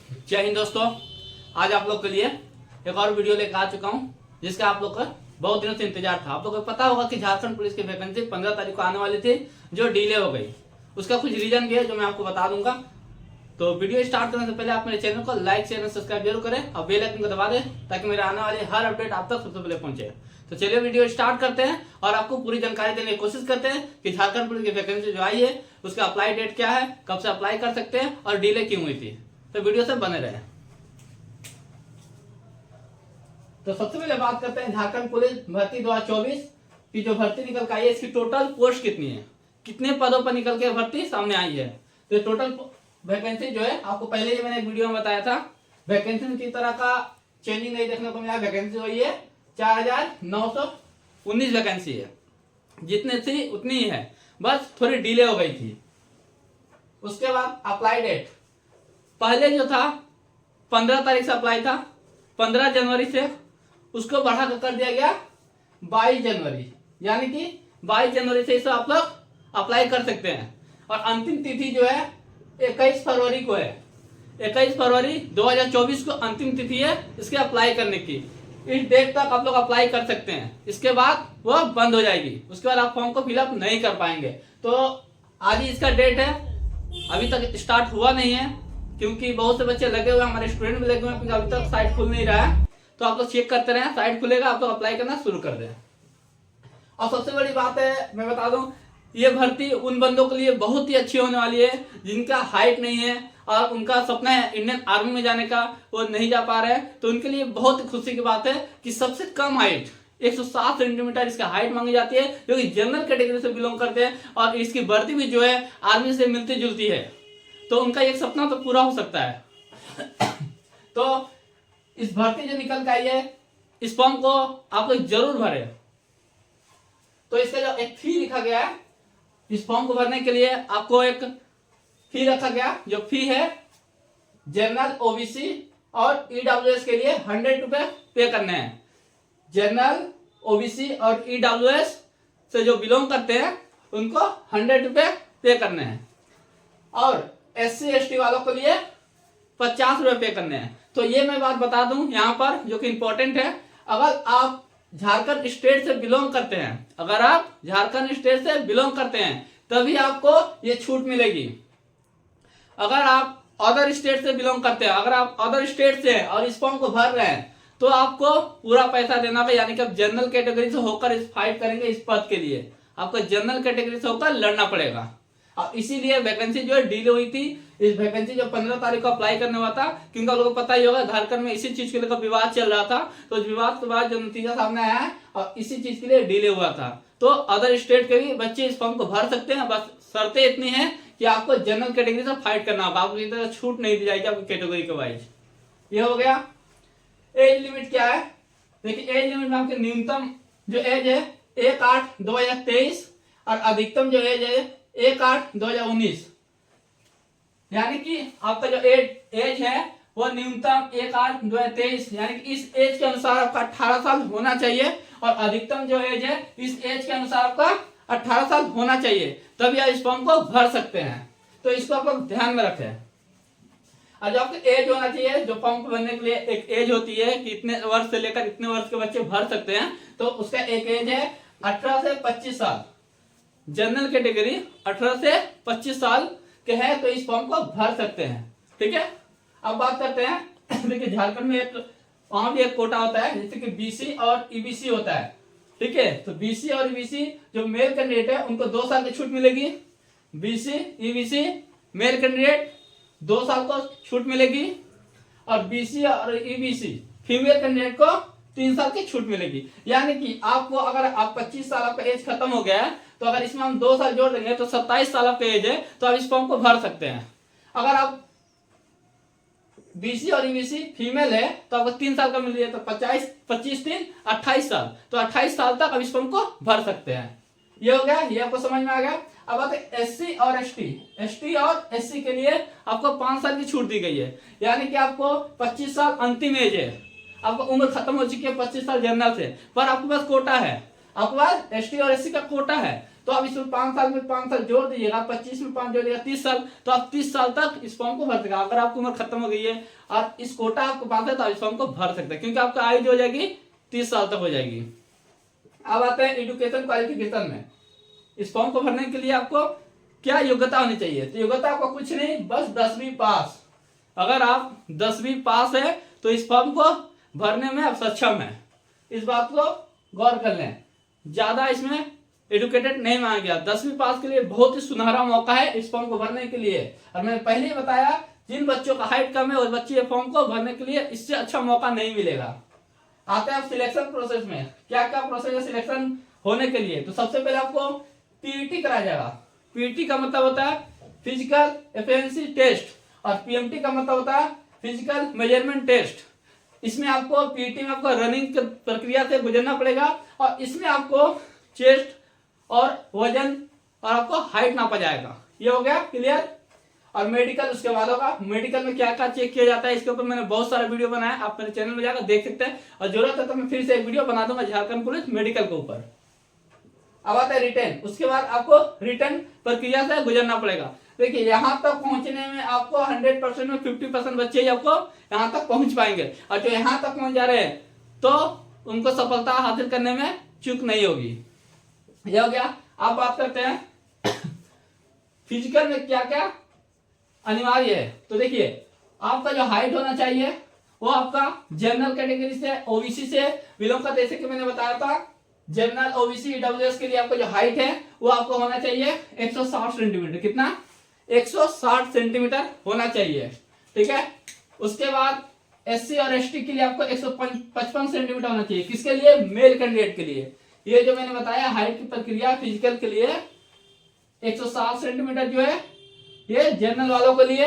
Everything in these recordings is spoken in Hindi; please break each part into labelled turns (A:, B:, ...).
A: जय हिंद दोस्तों। आज आप लोग के लिए एक और वीडियो लेकर आ चुका हूं जिसका आप लोग का बहुत दिनों से इंतजार था। आप लोग को पता होगा कि झारखंड पुलिस की वैकेंसी 15 तारीख को आने वाली थी जो डिले हो गई। उसका कुछ रीजन भी है जो मैं आपको बता दूंगा। तो वीडियो स्टार्ट करने से पहले आप मेरे चैनल को लाइक शेयर और सब्सक्राइब जरूर करें और बेल आइकन को दबा दें ताकि मेरे आने वाले हर अपडेट आप तक सबसे पहले पहुंचे। तो चलिए वीडियो स्टार्ट करते हैं और आपको पूरी जानकारी देने की कोशिश करते हैं कि झारखंड पुलिस की वैकेंसी जो आई है उसका अप्लाई डेट क्या है, कब से अप्लाई कर सकते हैं और डिले क्यों हुई थी। तो वीडियो से बने रहे। तो सबसे पहले बात करते हैं झारखंड पुलिस भर्ती 2024 की जो भर्ती निकल के आई है, इसकी टोटल पोस्ट कितनी है, कितने पदों पर निकल के भर्ती सामने आई है। तो टोटल वैकेंसी जो है आपको पहले ही मैंने एक वीडियो में बताया था। वैकेंसी में किसी तरह का चेंजिंग नहीं देखने को मिला। वैकेंसी हुई है 4919 वैकेंसी है, जितने थी उतनी ही है, बस थोड़ी डिले हो गई थी। उसके बाद अप्लाई डेट पहले जो था 15 तारीख से अप्लाई था, 15 जनवरी से उसको बढ़ा कर दिया गया 22 जनवरी, यानी कि 22 जनवरी से इसे आप लोग अप्लाई कर सकते हैं। और अंतिम तिथि जो है 21 फरवरी को है। 21 फरवरी 2024 को अंतिम तिथि है इसके अप्लाई करने की। इस डेट तक आप लोग अप्लाई कर सकते हैं, इसके बाद वो बंद हो जाएगी। उसके बाद आप फॉर्म को फिलअप नहीं कर पाएंगे। तो आज ही इसका डेट है, अभी तक स्टार्ट हुआ नहीं है क्योंकि बहुत से बच्चे लगे हुए हैं, हमारे स्टूडेंट भी लगे हुए हैं, अभी तक साइट खुल नहीं रहा है। तो आप लोग चेक करते रहें, साइट खुलेगा आप लोग अप्लाई करना शुरू कर दें। और सबसे बड़ी बात है मैं बता दूं, ये भर्ती उन बंदों के लिए बहुत ही अच्छी होने वाली है जिनका हाइट नहीं है और उनका सपना है इंडियन आर्मी में जाने का, वो नहीं जा पा रहे हैं। तो उनके लिए बहुत खुशी की बात है कि सबसे कम हाइट 107 सेंटीमीटर इसका हाइट मांगी जाती है, जो कि जनरल कैटेगरी से बिलोंग करते हैं। और इसकी भर्ती भी जो है आर्मी से मिलती जुलती है, तो उनका एक सपना तो पूरा हो सकता है। तो इस भर्ती जो निकल के आई है, इस फॉर्म को आप लोग जरूर भरे। तो इसका जो एक फी लिखा गया है, इस फॉर्म को भरने के लिए आपको एक फी रखा गया, जो फी है जनरल, ओबीसी और ईडब्ल्यूएस के लिए 100 रुपए पे करने हैं। जनरल, ओबीसी और ईडब्ल्यूएस से जो बिलोंग करते हैं उनको 100 रुपए पे करने हैं। और एससी एसटी वालों के लिए 50 रुपए पे करने हैं। तो ये मैं बात बता दूं यहाँ पर जो कि इंपॉर्टेंट है, अगर आप झारखंड स्टेट से बिलोंग करते हैं, अगर आप झारखंड स्टेट से बिलोंग करते हैं तभी आपको ये छूट मिलेगी। अगर आप अदर स्टेट से बिलोंग करते हैं, अगर आप अदर स्टेट से हैं और इस फॉर्म को भर रहे हैं तो आपको पूरा पैसा देना होगा, यानी कि आप जनरल कैटेगरी से होकर इस फाइट करेंगे इस पद के लिए, आपको जनरल कैटेगरी से होकर लड़ना पड़ेगा। और इसीलिए वैकेंसी जो है डिले हुई थी। इस वैकेंसी जो 15 तारीख को अप्लाई करने हुआ था, क्योंकि आप लोगों को पता ही होगा झारखंड में इसी चीज के लेकर विवाद चल रहा था। तो उस विवाद के बाद जो नतीजा सामने आया है और इसी चीज के लिए डिले हुआ था। तो अदर स्टेट के भी बच्चे इस फॉर्म को भर सकते हैं, बस शर्तें इतनी है कि आपको जनरल कैटेगरी से फाइट करना होगा, आपको इधर छूट नहीं दी जाएगी आपकी कैटेगरी के वाइज। ये हो गया। एज लिमिट क्या है, देखिए एज लिमिट में आपके न्यूनतम जो एज है 1/8/2023 और अधिकतम जो एज है 1/8/2019, यानी कि आपका जो एज है वो न्यूनतम 1/8/2023, यानी कि इस एज के अनुसार आपका 18 साल होना चाहिए और अधिकतम जो एज है इस एज के अनुसार आपका 18 साल होना चाहिए, तभी आप इस फॉर्म को भर सकते हैं। तो इसको आप लोग ध्यान में रखें। और जो आपका एज होना चाहिए, जो फॉर्म को भरने के लिए एक एज होती है कि इतने वर्ष से लेकर इतने वर्ष के बच्चे भर सकते हैं, तो उसका एक एज है 18 से 25 साल। जनरल कैटेगरी 18 से 25 साल के हैं तो इस फॉर्म को भर सकते हैं। ठीक है, अब बात करते हैं देखिए झारखंड में एक वहां भी एक कोटा होता है, जैसे कि बीसी और ईबीसी होता है। ठीक है, तो बीसी और ईबीसी जो मेल कैंडिडेट है उनको 2 साल की छूट मिलेगी। बीसी ईबीसी मेल कैंडिडेट 2 साल को छूट मिलेगी और बीसी और ईबीसी फीमेल कैंडिडेट को 3 साल की छूट मिलेगी। यानी कि आपको अगर आप 25 साल आपका एज खत्म हो गया है तो अगर इसमें हम 2 साल जोड़ देंगे तो 27 साल आपका एज है, तो आप इस फॉर्म को भर सकते हैं। अगर आप बीसी और ईबीसी फीमेल है तो आपको 3 साल का मिल रही है, तो 25 3 28 साल, तो 28 साल तक आप इस फॉर्म को भर सकते हैं। ये हो गया, ये आपको समझ में आ गया। अब आते हैं एससी और एसटी और एससी के लिए आपको 5 साल की छूट दी गई है, यानी कि आपको 25 साल अंतिम एज है, आपको उम्र खत्म हो चुकी है 25 साल जनरल से, पर आपके पास कोटा है, आपके पास एसटी और एससी का कोटा है, तो आप इसमें 5 साल में 5 साल जोड़ दीजिएगा, 25 में 5 जोड़िएगा 30 साल, तो आप 30 साल तक इस फॉर्म को भर सकते हैं। अगर आपकी उम्र खत्म हो गई है और इस कोटा आपको पास है तो आप इस फॉर्म को भर सकते हैं, क्योंकि आपका आयु जो हो जाएगी 30 साल तक हो जाएगी। अब आते हैं एजुकेशन क्वालिफिकेशन में। इस फॉर्म को भरने के लिए आपको क्या योग्यता होनी चाहिए? तो योग्यता आपको कुछ नहीं, बस 10वीं पास। अगर आप 10वीं पास है तो इस फॉर्म को भरने में आप सक्षम है। इस बात को गौर कर लें, ज्यादा इसमें एडुकेटेड नहीं मांगा गया। 10वीं पास के लिए बहुत ही सुनहरा मौका है इस फॉर्म को भरने के लिए। और मैंने पहले ही बताया, जिन बच्चों का हाइट कम है उस बच्चे ये फॉर्म को भरने के लिए इससे अच्छा मौका नहीं मिलेगा। आते हैं सिलेक्शन प्रोसेस में, क्या क्या प्रोसेस है सिलेक्शन होने के लिए। तो सबसे पहले आपको पीईटी कराया जाएगा। पीईटी का मतलब होता है फिजिकल एफिशिएंसी टेस्ट, और पीएमटी का मतलब होता है फिजिकल मेजरमेंट टेस्ट। इसमें आपको पीईटी में आपको रनिंग प्रक्रिया से गुजरना पड़ेगा, और इसमें आपको चेस्ट और वजन और आपको हाइट नापा जाएगा। ये हो गया क्लियर। और मेडिकल उसके बाद होगा। मेडिकल में क्या क्या चेक किया जाता है इसके ऊपर मैंने बहुत सारा वीडियो बनाया, आप मेरे चैनल में जाकर देख सकते हैं, और जरूरत है तो मैं फिर से एक वीडियो बना दूंगा झारखंड पुलिस मेडिकल के ऊपर। अब आता है रिटर्न। उसके बाद आपको रिटर्न प्रक्रिया से गुजरना पड़ेगा। देखिए यहाँ तक पहुंचने में आपको 100% में 50% बच्चे ही आपको यहाँ तक पहुंच पाएंगे, और जो यहाँ तक पहुंच जा रहे हैं तो उनको सफलता हासिल करने में चूक नहीं होगी। यह हो गया। आप बात करते हैं फिजिकल में क्या क्या अनिवार्य है। तो देखिए आपका जो हाइट होना चाहिए वो आपका जनरल कैटेगरी से, ओबीसी से बिलोंग करते, जैसे कि मैंने बताया था जनरल, ओबीसी, ईडब्ल्यूएस के लिए आपका जो हाइट है वो आपको होना चाहिए 160 सेंटीमीटर। कितना? 160 सेंटीमीटर होना चाहिए, ठीक है। उसके बाद एससी और एसटी के लिए आपको 155 सेंटीमीटर होना चाहिए। किसके लिए? मेल कैंडिडेट के लिए। ये जो मैंने बताया हाइट की प्रक्रिया फिजिकल के लिए 160 सेंटीमीटर जो है ये जनरल वालों के लिए,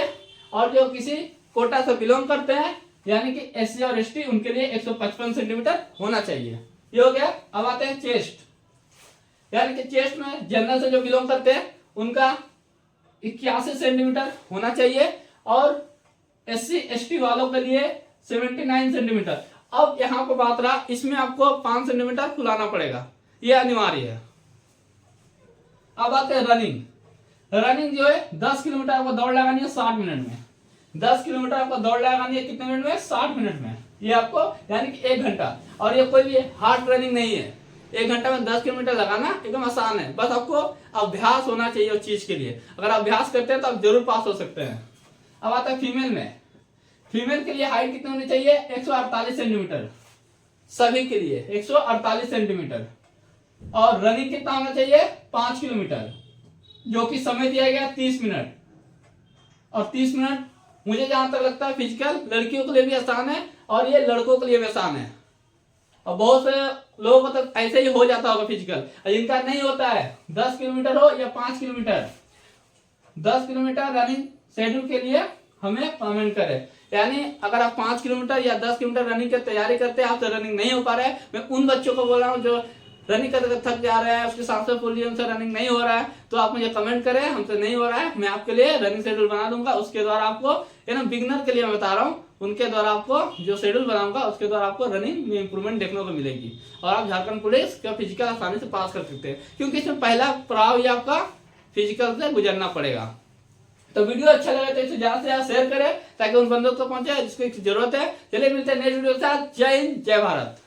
A: और जो किसी कोटा से बिलोंग करते हैं यानी कि एससी और एसटी उनके लिए 155 सेंटीमीटर होना चाहिए। ये हो गया। अब आते हैं चेस्ट, यानी कि चेस्ट में जनरल से जो बिलोंग करते हैं उनका 81 सेंटीमीटर होना चाहिए, और एससी एसटी वालों के लिए 79 सेंटीमीटर। अब यहाँ पर बात रहा, इसमें आपको 5 सेंटीमीटर फुलाना पड़ेगा, ये अनिवार्य है। अब आते हैं रनिंग। रनिंग जो है 10 किलोमीटर आपको दौड़ लगानी है 60 मिनट में। 10 किलोमीटर आपको दौड़ लगानी है कितने मिनट में? 60 मिनट में। ये आपको यानी कि 1 घंटा। और ये कोई भी हार्ड रनिंग नहीं है, 1 घंटा में 10 किलोमीटर लगाना एकदम आसान है। बस आपको अभ्यास होना चाहिए उस चीज के लिए। अगर अभ्यास करते हैं तो आप जरूर पास हो सकते हैं। अब आता है फीमेल में। फीमेल के लिए हाइट कितनी होनी चाहिए? 148 सेंटीमीटर सभी के लिए, 148 सेंटीमीटर। और रनिंग कितना होना चाहिए? 5 किलोमीटर, जो कि समय दिया गया 30 मिनट। और 30 मिनट मुझे जहां तक लगता है फिजिकल लड़कियों के लिए भी आसान है और ये लड़कों के लिए भी आसान है। और बहुत से लोगों को तो ऐसे ही हो जाता होगा फिजिकल, जिनका नहीं होता है 10 किलोमीटर हो या 5 किलोमीटर। 10 किलोमीटर रनिंग शेड्यूल के लिए हमें कमेंट करें। यानी अगर आप 5 किलोमीटर या 10 किलोमीटर रनिंग की तैयारी करते हैं, आपसे रनिंग नहीं हो पा रहा है, मैं उन बच्चों को बोल रहा हूँ जो रनिंग करके थक जा रहे हैं, उसके सांसें फूल रही है, उनसे रनिंग नहीं हो रहा है, तो आप मुझे कमेंट करें हमसे नहीं हो रहा है, मैं आपके लिए रनिंग शेड्यूल बना दूंगा। उसके द्वारा आपको बिगिनर के लिए मैं बता रहा हूँ, उनके द्वारा आपको जो शेड्यूल बनाऊंगा उसके द्वारा आपको रनिंग में इंप्रूवमेंट देखने को मिलेगी, और आप झारखंड पुलिस का फिजिकल आसानी से पास कर सकते हैं, क्योंकि इसमें पहला पड़ाव ही आपका फिजिकल से गुजरना पड़ेगा। तो वीडियो अच्छा लगे तो इसे ज्यादा से ज्यादा शेयर करें ताकि उन बंदों को पहुंचे जिसको जरूरत है। चलिए मिलते हैं नेक्स्ट वीडियो के साथ। जय हिंद, जय भारत।